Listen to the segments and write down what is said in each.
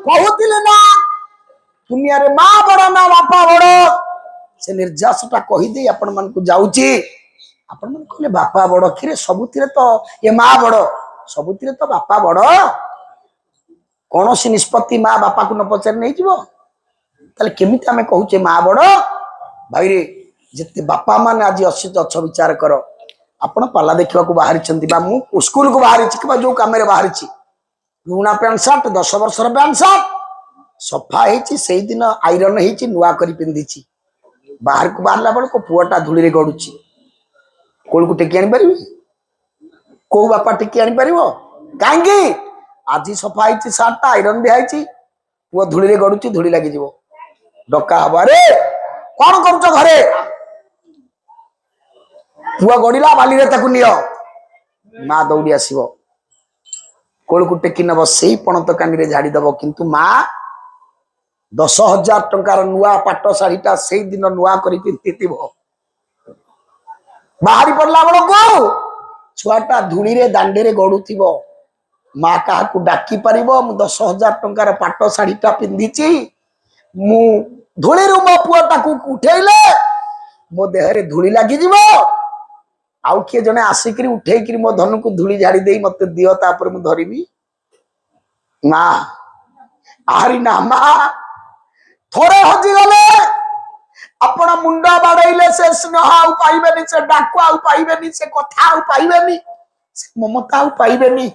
कहूतिले ना दुनिया रे माँ बड़ ना बापा बड़ से निर्जासटा कहीदे आपण मन को जाऊची आपण मन कहले बापा बड़ खिरे सबुतिरे तो ये माँ बड़ सबुतिरे तो बापा बड़ कौन सी निष्पत्ति माँ बापा को न पचार नहीं जीवो ताले केमिति आमे कहूचे माँ बड़ भाई रे जिते बापा मान आज असित अच्छ विचार कर आपण पाला देखा बाहरी बा मु स्कूल को बाहरी कि जो कम बाहरी पुराना पैंट सार्ट 10 वर्षर पैंट सार्ट सफा हो दिन आईरन हो नुआ कर पिंधि बाहर को बाहरला बेल को पुआटा धूली गड़ुची कोल को टेकी आनी को बापा टेकी आनी कहीं आज सफा हो सार्टा आईरन भी है पुआ धूली गड़ुची धूली लगी डका हम अरे कौन कर घरे पुआ गड़िला बाली नियो माँ दौड़ी आसो कोल को टेकी नब से पणत कानी झाड़ीदब किंतु माँ 10,000 टंकार नुआ पाट शाढ़ीटा से दिन नुआ कर बाहरी पड़ला बेल को छुआटा धूली रे दांडे रे गड़ु माँ क्या डाकी पार 10,000 टंकार पाट शाढ़ीटा पिंधि मु धूली मो पुआटा को उठेले मो देहरे धूली लगी आउ किए जने आसिक उठे मो धनु को धूली झाड़ी दे मत दियो तापर मु धरबी ना आहारी ना माँ थोड़े हजिगले आपण मुंड बाड़े से स्नेह आउ पाइबेनी से डाक आउ पाइबेनी से कथा आउ पाइबेनी से ममता आउ पाइबेनी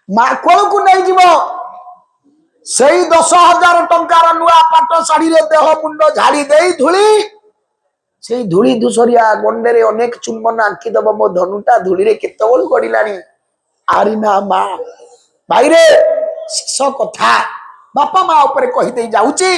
माँ कोल को नहीं जीव से 10,000 टंकार नुआ पाट शाढ़ी रे देह मुंड झाड़ी दे धूली से धूली धूसरिया गंडे रे अनेक चुंबन आंकी दब मो धनुटा धूली रे केत बळु गड़िलानी आरी ना माँ भाई रे शेष कथा बापा माँ ऊपर कही दे जाउची